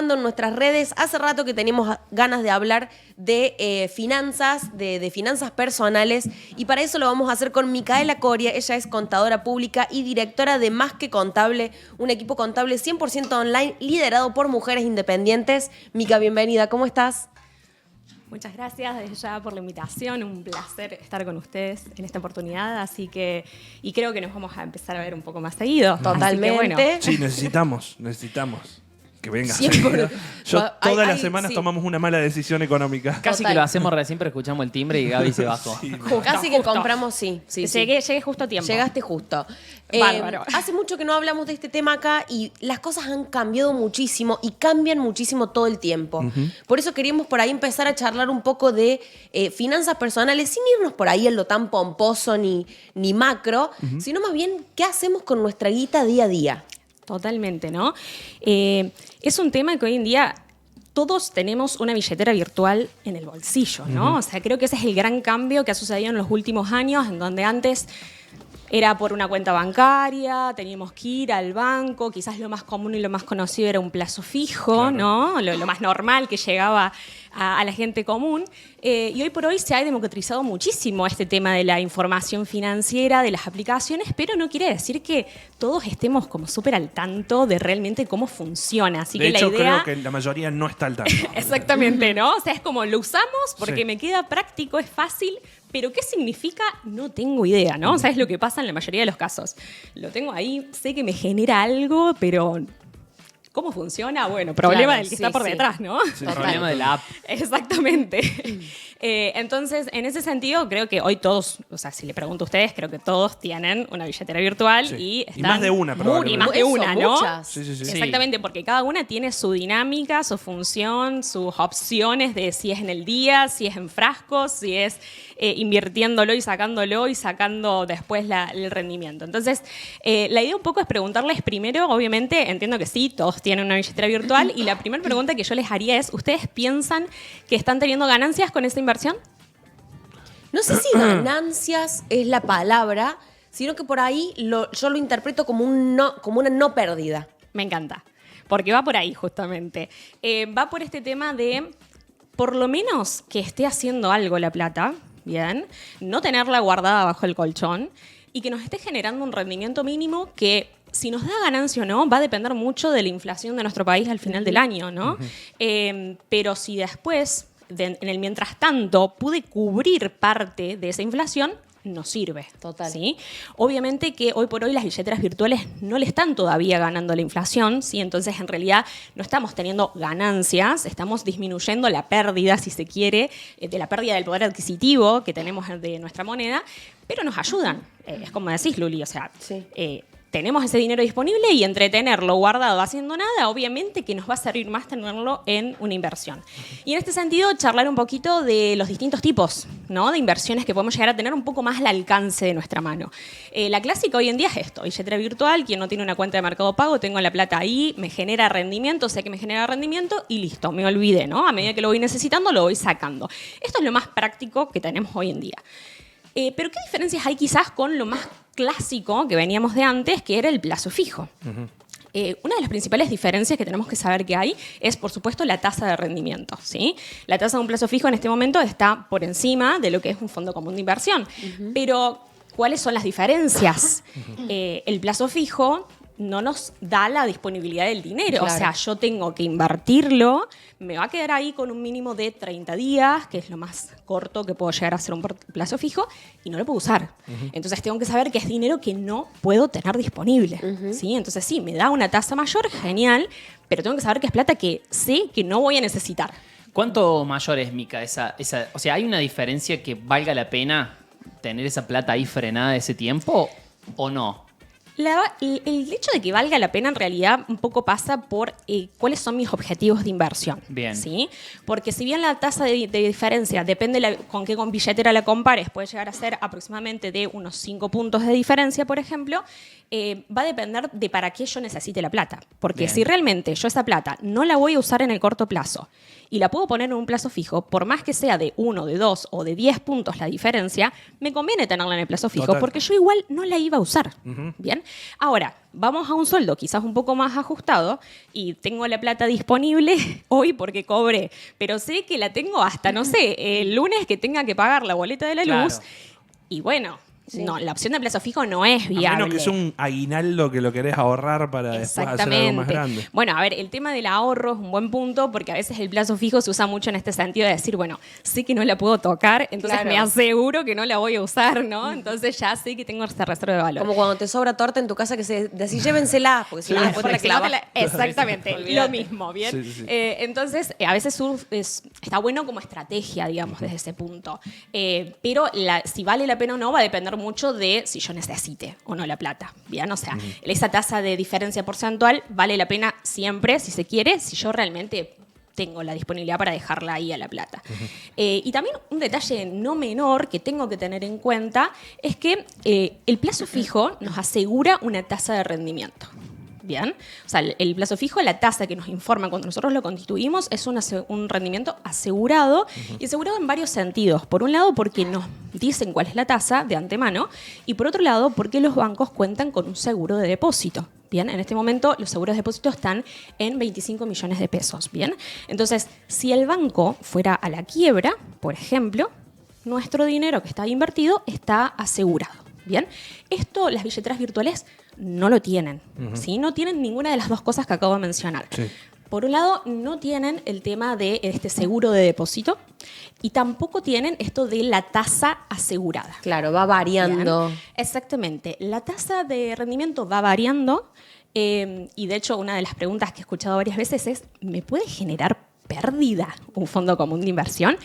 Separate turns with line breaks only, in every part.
participando en nuestras redes. Hace rato que tenemos ganas de hablar de finanzas, de finanzas personales, y para eso lo vamos a hacer con Micaela Coria. Ella es contadora pública y directora de Más que Contable, un equipo contable 100% online liderado por mujeres independientes. Mica, bienvenida, ¿cómo estás?
Muchas gracias desde ya por la invitación, un placer estar con ustedes en esta oportunidad, y creo que nos vamos a empezar a ver un poco más seguido.
Totalmente.
Así que, bueno.
Sí, necesitamos que venga.
Siempre.
Todas las semanas tomamos una mala decisión económica.
Casi
Total.
que lo hacemos recién, pero escuchamos el timbre y Gaby se bajó.
Sí,
Casi que compramos, sí.
Llegué justo a tiempo.
Llegaste justo.
Bárbaro.
Hace mucho que no hablamos de este tema acá y las cosas han cambiado muchísimo y cambian muchísimo todo el tiempo. Por eso queríamos por ahí empezar a charlar un poco de finanzas personales, sin irnos por ahí en lo tan pomposo ni macro, sino más bien qué hacemos con nuestra guita día a día.
Totalmente, ¿no? Es un tema que hoy en día todos tenemos una billetera virtual en el bolsillo, ¿no? O sea, creo que ese es el gran cambio que ha sucedido en los últimos años, en donde antes era por una cuenta bancaria, teníamos que ir al banco, quizás lo más común y lo más conocido era un plazo fijo,
Claro.
¿no? Lo más normal que llegaba a la gente común. Y hoy por hoy se ha democratizado muchísimo este tema de la información financiera, de las aplicaciones, pero no quiere decir que todos estemos como súper al tanto de realmente cómo funciona. Así
de
que
hecho,
la idea...
creo que la mayoría no está al tanto.
Exactamente, ¿no? O sea, es como lo usamos porque
Sí.
me queda práctico, es fácil, pero ¿qué significa? No tengo idea, ¿no? O sea, es lo que pasa en la mayoría de los casos. Lo tengo ahí, sé que me genera algo, pero ¿cómo funciona? Bueno, problema
Claro,
del que
sí,
está por
sí.
detrás, ¿no?
Es el problema de la app.
Exactamente. Entonces, en ese sentido, creo que hoy todos, o sea, si le pregunto a ustedes, creo que todos tienen una billetera virtual
Sí.
y
Y
están...
más de una, probablemente.
Y más de
Eso,
una, ¿no?
muchas.
Sí.
Exactamente, porque cada una tiene su dinámica, su función, sus opciones de si es en el día, si es en frascos, si es invirtiéndolo y sacando después el rendimiento. Entonces, la idea un poco es preguntarles primero, obviamente, entiendo que sí, todos tienen una billetera virtual, y la primera pregunta que yo les haría es, ¿ustedes piensan que están teniendo ganancias con esta inversión?
No sé si ganancias es la palabra, sino que por ahí yo lo interpreto como una no pérdida.
Me encanta, porque va por ahí justamente. Va por este tema de, por lo menos que esté haciendo algo la plata, ¿bien? No tenerla guardada bajo el colchón y que nos esté generando un rendimiento mínimo que, si nos da ganancia o no, va a depender mucho de la inflación de nuestro país al final del año, ¿no? Pero si después, en el mientras tanto, pude cubrir parte de esa inflación, nos sirve.
Total.
¿Sí? Obviamente que hoy por hoy las billeteras virtuales no le están todavía ganando la inflación, ¿sí? Entonces, en realidad, no estamos teniendo ganancias, estamos disminuyendo la pérdida, si se quiere, de la pérdida del poder adquisitivo que tenemos de nuestra moneda, pero nos ayudan. Es como decís, Luli, o sea,
Sí.
tenemos ese dinero disponible y entre tenerlo guardado haciendo nada, obviamente que nos va a servir más tenerlo en una inversión. Y en este sentido, charlar un poquito de los distintos tipos, ¿no?, de inversiones que podemos llegar a tener un poco más al alcance de nuestra mano. La clásica hoy en día es esto: billetera virtual, quien no tiene una cuenta de Mercado Pago, tengo la plata ahí, me genera rendimiento, sé que me genera rendimiento y listo, me olvidé, ¿no? A medida que lo voy necesitando, lo voy sacando. Esto es lo más práctico que tenemos hoy en día. Pero ¿qué diferencias hay quizás con lo más clásico que veníamos de antes, que era el plazo fijo? Una de las principales diferencias que tenemos que saber que hay es, por supuesto, la tasa de rendimiento, ¿sí? La tasa de un plazo fijo en este momento está por encima de lo que es un fondo común de inversión. Pero, ¿cuáles son las diferencias? El plazo fijo no nos da la disponibilidad del dinero.
Claro.
O sea, yo tengo que invertirlo, me va a quedar ahí con un mínimo de 30 días, que es lo más corto que puedo llegar a ser un plazo fijo, y no lo puedo usar. Entonces tengo que saber que es dinero que no puedo tener disponible. ¿Sí? Entonces sí, me da una tasa mayor, genial, pero tengo que saber que es plata que sé que no voy a necesitar.
¿Cuánto mayor es, Mica, o sea, ¿hay una diferencia que valga la pena tener esa plata ahí frenada ese tiempo o no?
El hecho de que valga la pena en realidad un poco pasa por cuáles son mis objetivos de inversión.
Bien.
¿Sí? Porque si bien la tasa de diferencia depende con qué billetera la compares, puede llegar a ser aproximadamente de unos 5 puntos de diferencia, por ejemplo, va a depender de para qué yo necesite la plata. Porque
Bien.
si realmente yo esa plata no la voy a usar en el corto plazo y la puedo poner en un plazo fijo, por más que sea de 1, de 2 o de 10 puntos la diferencia, me conviene tenerla en el plazo fijo.
Total.
Porque yo igual no la iba a usar. ¿Bien? Ahora, vamos a un sueldo quizás un poco más ajustado y tengo la plata disponible hoy porque cobré, pero sé que la tengo hasta, no sé, el lunes que tenga que pagar la boleta de la luz.
Claro.
Y bueno, no, la opción de plazo fijo no es viable.
A menos que sea un aguinaldo que lo querés ahorrar para después hacer algo más grande.
Bueno, a ver, el tema del ahorro es un buen punto porque a veces el plazo fijo se usa mucho en este sentido de decir, bueno, sé que no la puedo tocar, entonces
Claro.
me aseguro que no la voy a usar, ¿no? Entonces ya sé que tengo esta reserva de valor.
Como cuando te sobra torta en tu casa que se decís llévensela, porque si no después te la clava.
Exactamente, lo
Olvídate.
mismo, ¿bien?
Sí, sí, sí.
Entonces, a veces está bueno como estrategia, digamos, desde ese punto. Pero si vale la pena o no va a depender mucho de si yo necesite o no la plata, ¿bien? O sea, esa tasa de diferencia porcentual vale la pena siempre, si se quiere, si yo realmente tengo la disponibilidad para dejarla ahí a la plata. Y también un detalle no menor que tengo que tener en cuenta es que el plazo fijo nos asegura una tasa de rendimiento. Bien, o sea, el plazo fijo, la tasa que nos informa cuando nosotros lo constituimos es un rendimiento asegurado y asegurado en varios sentidos. Por un lado, porque nos dicen cuál es la tasa de antemano y por otro lado, porque los bancos cuentan con un seguro de depósito. Bien, en este momento los seguros de depósito están en 25 millones de pesos. Bien, entonces, si el banco fuera a la quiebra, por ejemplo, nuestro dinero que está invertido está asegurado. Bien, esto las billeteras virtuales no lo tienen, ¿sí? No tienen ninguna de las dos cosas que acabo de mencionar.
Sí.
Por un lado, no tienen el tema de este seguro de depósito y tampoco tienen esto de la tasa asegurada.
Claro, va variando.
Bien. Exactamente. La tasa de rendimiento va variando y de hecho una de las preguntas que he escuchado varias veces es ¿me puede generar pérdida un fondo común de inversión?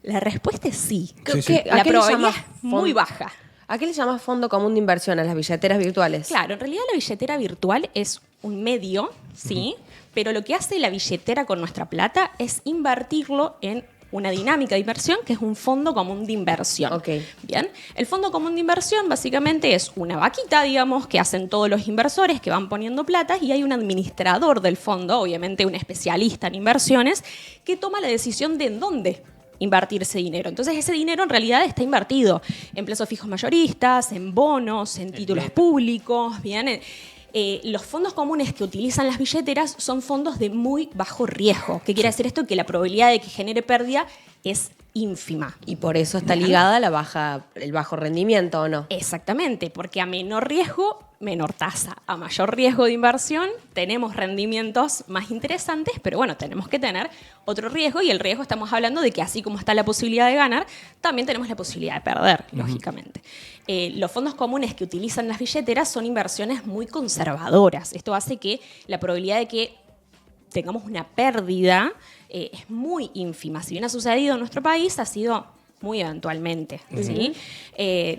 La respuesta es sí.
Sí, sí.
La
¿A qué le
probabilidad
llamas
es muy baja.
¿A qué le llamas fondo común de inversión? ¿A las billeteras virtuales?
Claro, en realidad la billetera virtual es un medio, ¿sí? Pero lo que hace la billetera con nuestra plata es invertirlo en una dinámica de inversión que es un fondo común de inversión.
Ok.
Bien, el fondo común de inversión básicamente es una vaquita, digamos, que hacen todos los inversores que van poniendo plata y hay un administrador del fondo, obviamente un especialista en inversiones, que toma la decisión de en dónde invertir ese dinero. Entonces ese dinero en realidad está invertido en plazos fijos mayoristas, en bonos, en títulos públicos, bien. Los fondos comunes que utilizan las billeteras son fondos de muy bajo riesgo. ¿Qué quiere decir esto? Que la probabilidad de que genere pérdida es ínfima.
Y por eso está ligada a el bajo rendimiento, ¿o no?
Exactamente, porque a menor riesgo, menor tasa. A mayor riesgo de inversión, tenemos rendimientos más interesantes, pero bueno, tenemos que tener otro riesgo y el riesgo estamos hablando de que así como está la posibilidad de ganar, también tenemos la posibilidad de perder, lógicamente. Los fondos comunes que utilizan las billeteras son inversiones muy conservadoras. Esto hace que la probabilidad de que tengamos una pérdida es muy ínfima. Si bien ha sucedido en nuestro país, ha sido muy eventualmente. ¿Sí?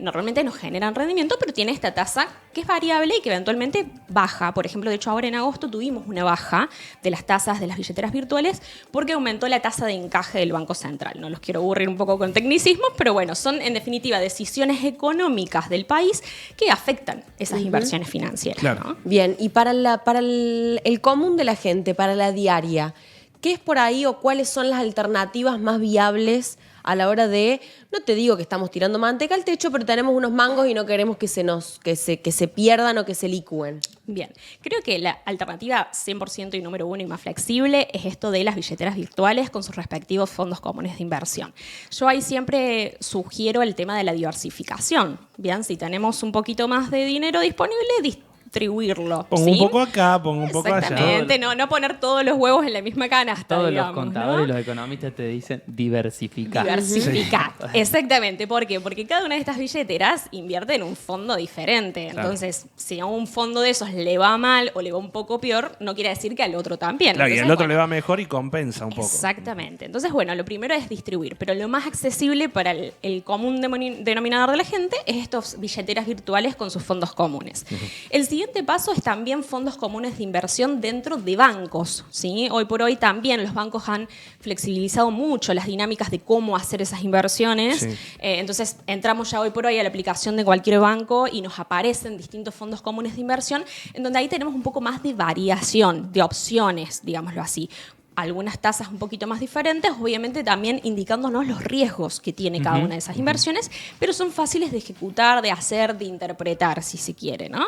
Normalmente nos generan rendimiento, pero tiene esta tasa que es variable y que eventualmente baja. Por ejemplo, de hecho, ahora en agosto tuvimos una baja de las tasas de las billeteras virtuales porque aumentó la tasa de encaje del Banco Central. No los quiero aburrir un poco con tecnicismos, pero bueno, son en definitiva decisiones económicas del país que afectan esas inversiones financieras.
Claro.
¿no?
Bien, y para el común de la gente, para la diaria, ¿qué es por ahí o cuáles son las alternativas más viables a la hora de, no te digo que estamos tirando manteca al techo, pero tenemos unos mangos y no queremos que se pierdan o que se licúen?
Bien, creo que la alternativa 100% y número uno y más flexible es esto de las billeteras virtuales con sus respectivos fondos comunes de inversión. Yo ahí siempre sugiero el tema de la diversificación. Bien, si tenemos un poquito más de dinero disponible, distribuirlo.
Pongo
¿sí?
un poco acá, pongo un poco allá.
Exactamente, no poner todos los huevos en la misma canasta.
Todos
digamos,
los contadores
¿no?
y los economistas te dicen diversificar.
Diversificar. Exactamente. ¿Por qué? Porque cada una de estas billeteras invierte en un fondo diferente.
Claro.
Entonces, si a un fondo de esos le va mal o le va un poco peor, no quiere decir que al otro también.
Claro, y
Entonces,
al otro
bueno,
le va mejor y compensa un poco.
exactamente. Entonces, bueno, lo primero es distribuir, pero lo más accesible para el común denominador de la gente es estos billeteras virtuales con sus fondos comunes. El siguiente paso es también fondos comunes de inversión dentro de bancos, ¿sí? Hoy por hoy también los bancos han flexibilizado mucho las dinámicas de cómo hacer esas inversiones.
Sí.
Entonces, entramos ya hoy por hoy a la aplicación de cualquier banco y nos aparecen distintos fondos comunes de inversión, en donde ahí tenemos un poco más de variación, de opciones, digámoslo así. Algunas tasas un poquito más diferentes, obviamente también indicándonos los riesgos que tiene cada una de esas inversiones, pero son fáciles de ejecutar, de hacer, de interpretar, si se quiere, ¿no?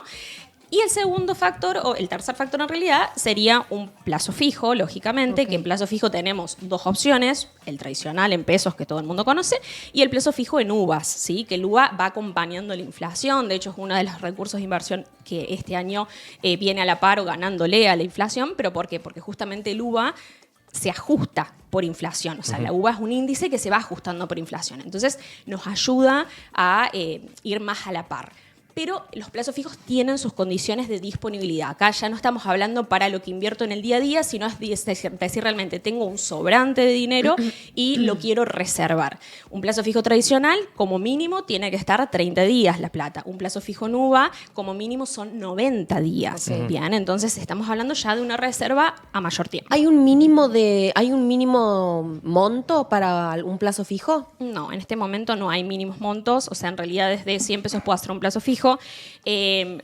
Y el segundo factor, o el tercer factor en realidad, sería un plazo fijo, lógicamente, que en plazo fijo tenemos dos opciones, el tradicional en pesos que todo el mundo conoce y el plazo fijo en UVAs, ¿sí? Que el UVA va acompañando la inflación, de hecho es uno de los recursos de inversión que este año viene a la par o ganándole a la inflación, ¿pero por qué? Porque justamente el UVA se ajusta por inflación. O sea, la UVA es un índice que se va ajustando por inflación. Entonces, nos ayuda a ir más a la par. Pero los plazos fijos tienen sus condiciones de disponibilidad. Acá ya no estamos hablando para lo que invierto en el día a día, sino es decir realmente tengo un sobrante de dinero y lo quiero reservar. Un plazo fijo tradicional, como mínimo, tiene que estar 30 días la plata. Un plazo fijo en UVA, como mínimo, son 90 días. Bien, entonces estamos hablando ya de una reserva a mayor tiempo.
¿Hay un mínimo monto para un plazo fijo?
No, en este momento no hay mínimos montos. O sea, en realidad desde 100 pesos puedo hacer un plazo fijo.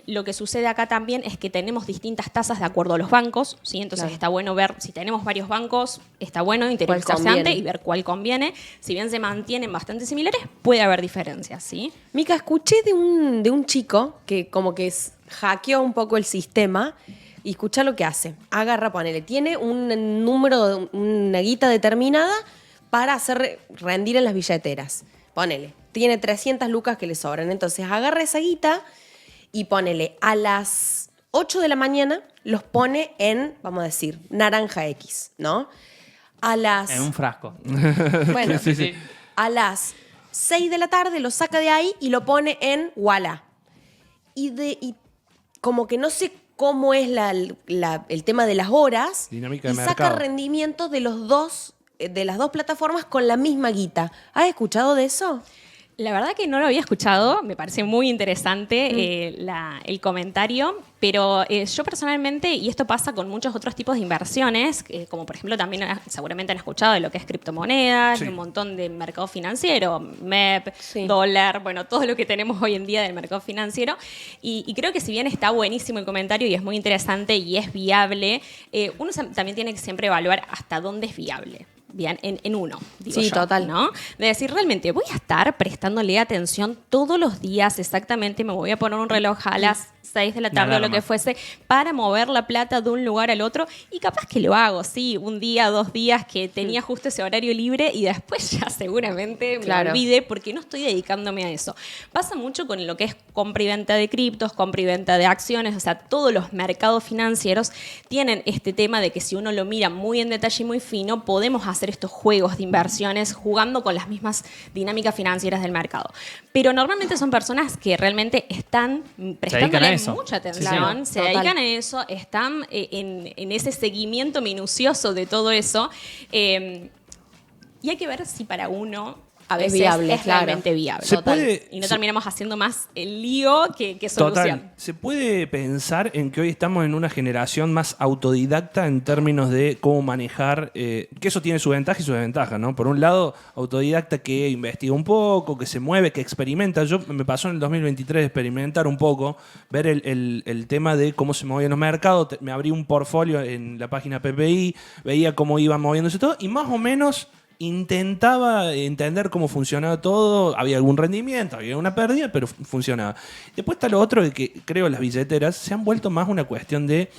Lo que sucede acá también es que tenemos distintas tasas de acuerdo a los bancos, ¿sí? Entonces está bueno ver, si tenemos varios bancos, está bueno interesarse antes y ver cuál conviene. Si bien se mantienen bastante similares, puede haber diferencias, ¿sí?
Mica, escuché de un chico que como que hackeó un poco el sistema y escucha lo que hace. Agarra, ponele, tiene un número, una guita determinada para hacer rendir en las billeteras. Ponele, tiene 300 lucas que le sobran. Entonces agarra esa guita y ponele a las 8 de la mañana, los pone en, vamos a decir, naranja X, ¿no?
En un frasco.
Bueno,
Sí.
a las 6 de la tarde lo saca de ahí y lo pone en Walla. Y como que no sé cómo es el tema de las horas.
Dinámica de
y saca
mercado.
rendimientos de las dos plataformas con la misma guita. ¿Has escuchado de eso?
La verdad que no lo había escuchado, me parece muy interesante el comentario, pero yo personalmente, y esto pasa con muchos otros tipos de inversiones, como por ejemplo también seguramente han escuchado de lo que es criptomonedas,
Sí.
un montón de mercado financiero, MEP,
Sí.
dólar, bueno, todo lo que tenemos hoy en día del mercado financiero. Y creo que si bien está buenísimo el comentario y es muy interesante y es viable, uno también tiene que siempre evaluar hasta dónde es viable. Bien, en uno, digo
Sí,
yo,
total.
¿no? De decir, realmente, voy a estar prestándole atención todos los días exactamente, me voy a poner un reloj a las 6 de la tarde o lo que fuese para mover la plata de un lugar al otro y capaz que lo hago, sí, un día, 2 días que tenía justo ese horario libre y después ya seguramente me olvidé porque no estoy dedicándome a eso. Pasa mucho con lo que es compra y venta de criptos, compra y venta de acciones, o sea, todos los mercados financieros tienen este tema de que si uno lo mira muy en detalle y muy fino, podemos hacer estos juegos de inversiones jugando con las mismas dinámicas financieras del mercado. Pero normalmente son personas que realmente están prestándole mucha atención, se dedican a eso, están en ese seguimiento minucioso de todo eso. Y hay que ver si para uno a veces es realmente viable. Y no terminamos haciendo más el lío que solución.
Total. ¿Se puede pensar en que hoy estamos en una generación más autodidacta en términos de cómo manejar, que eso tiene su ventaja y su desventaja, ¿no? Por un lado, autodidacta que investiga un poco, que se mueve, que experimenta. Yo me pasó en el 2023 experimentar un poco, ver el tema de cómo se movían los mercados. Me abrí un portfolio en la página PPI, veía cómo iban moviéndose todo y más o menos intentaba entender cómo funcionaba todo. Había algún rendimiento, había una pérdida, pero funcionaba. Después está lo otro de que creo las billeteras se han vuelto más una cuestión de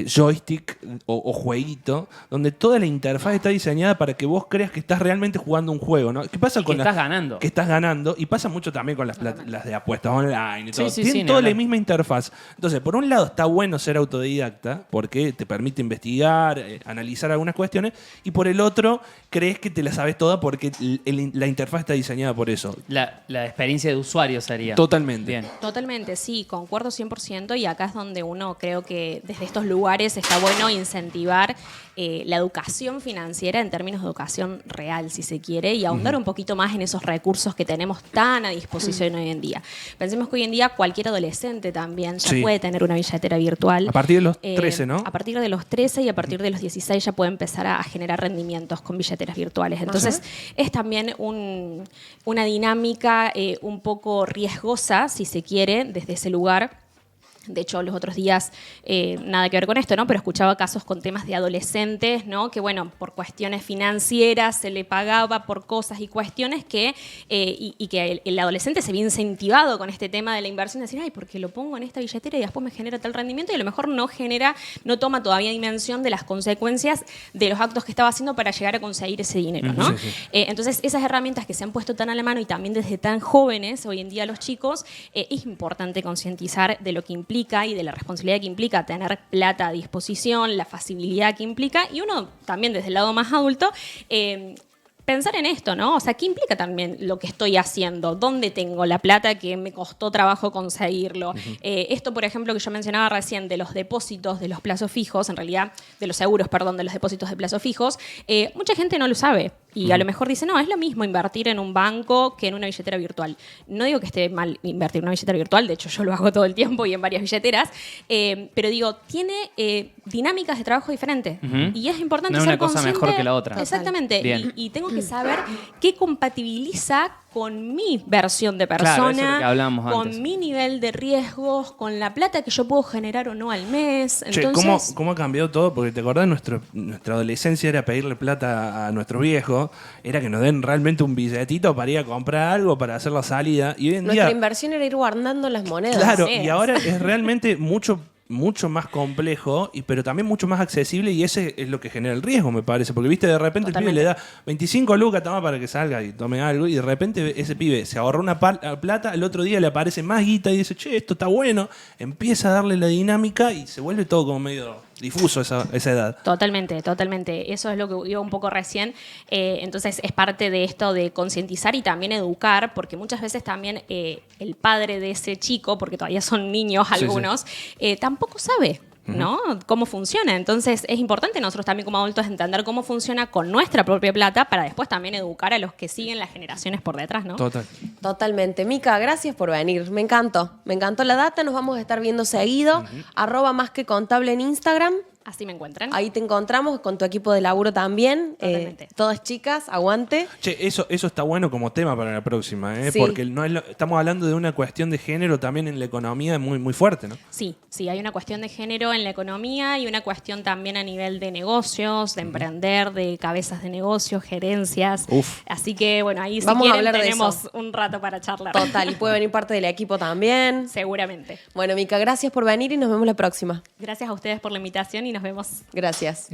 joystick o jueguito, donde toda la interfaz está diseñada para que vos creas que estás realmente jugando un juego, ¿no? ¿Qué pasa con
estás ganando?
Que estás ganando, y pasa mucho también con las de apuestas online y todo.
Sí,
Tienen toda la misma interfaz. Entonces, por un lado está bueno ser autodidacta, porque te permite investigar, analizar algunas cuestiones, y por el otro, crees que te la sabes toda porque la interfaz está diseñada por eso.
La experiencia de usuario sería.
Totalmente.
Bien.
Totalmente, sí, concuerdo 100%, y acá es donde uno creo que desde estos lugares está bueno incentivar la educación financiera en términos de educación real, si se quiere, y ahondar un poquito más en esos recursos que tenemos tan a disposición hoy en día. Pensemos que hoy en día cualquier adolescente también ya puede tener una billetera virtual.
A partir de los 13, ¿no?
A partir de los 13 y a partir de los 16 ya puede empezar a generar rendimientos con billeteras virtuales. Entonces, es también una dinámica un poco riesgosa, si se quiere, desde ese lugar, De hecho, los otros días, nada que ver con esto, ¿no? Pero escuchaba casos con temas de adolescentes, ¿no? Que, bueno, por cuestiones financieras se le pagaba por cosas y cuestiones que, y que el adolescente se ve incentivado con este tema de la inversión, de decir, ay, porque lo pongo en esta billetera y después me genera tal rendimiento, y a lo mejor no toma todavía dimensión de las consecuencias de los actos que estaba haciendo para llegar a conseguir ese dinero, ¿no?
Sí, sí.
Entonces, esas herramientas que se han puesto tan a la mano y también desde tan jóvenes, hoy en día los chicos, es importante concientizar de lo que implica y de la responsabilidad que implica tener plata a disposición, la facilidad que implica, y uno también desde el lado más adulto, pensar en esto, ¿no? O sea, ¿qué implica también lo que estoy haciendo? ¿Dónde tengo la plata que me costó trabajo conseguirlo? Esto, por ejemplo, que yo mencionaba recién de los depósitos de los plazos fijos, en realidad, de los seguros, perdón, de los depósitos de plazos fijos, mucha gente no lo sabe. Y a lo mejor dice, no, es lo mismo invertir en un banco que en una billetera virtual. No digo que esté mal invertir en una billetera virtual, de hecho yo lo hago todo el tiempo y en varias billeteras, pero digo, tiene dinámicas de trabajo diferentes. Y es importante
No es
ser
una cosa
consciente.
mejor que la otra.
Exactamente.
Bien.
Y tengo que saber qué compatibiliza con mi versión de
Claro, eso es
persona,
lo que hablábamos
con
antes.
mi nivel de riesgos, con la plata que yo puedo generar o no al mes.
Che,
Entonces,
¿cómo ha cambiado todo? Porque te acordás, nuestra adolescencia era pedirle plata a nuestros viejos, era que nos den realmente un billetito para ir a comprar algo, para hacer la salida. Y hoy en
Nuestra
día,
inversión era ir guardando las monedas.
claro,
Así
y
es.
ahora es realmente mucho más complejo, pero también mucho más accesible, y ese es lo que genera el riesgo, me parece. Porque, viste, de repente
Totalmente.
el pibe le da 25 lucas, toma para que salga y tome algo, y de repente ese pibe se ahorró una plata, el otro día le aparece más guita y dice, che, esto está bueno, empieza a darle la dinámica y se vuelve todo como medio difuso esa edad.
Totalmente, totalmente. Eso es lo que iba un poco recién. Entonces es parte de esto de concientizar y también educar, porque muchas veces también el padre de ese chico, porque todavía son niños
Sí, sí.
algunos, tampoco sabe, ¿no? Cómo funciona. Entonces es importante nosotros también como adultos entender cómo funciona con nuestra propia plata para después también educar a los que siguen las generaciones por detrás, ¿no?
Total.
Totalmente. Mica, gracias por venir. Me encantó. Me encantó la data. Nos vamos a estar viendo seguido. @más que contable en Instagram.
Así me encuentran.
Ahí te encontramos con tu equipo de laburo también.
Totalmente.
Todas chicas, aguante.
Che, eso está bueno como tema para la próxima, ¿eh?
Sí.
Porque no es estamos hablando de una cuestión de género también en la economía muy, muy fuerte, ¿no?
Sí, hay una cuestión de género en la economía y una cuestión también a nivel de negocios, de emprender, de cabezas de negocios, gerencias.
Uf.
Así que, bueno, ahí si
Vamos a
quieren
hablar de
tenemos
eso.
un rato para charlar.
Total. Y puede venir parte del equipo también.
Seguramente.
Bueno, Mica, gracias por venir y nos vemos la próxima.
Gracias a ustedes por la invitación y nos vemos.
Gracias.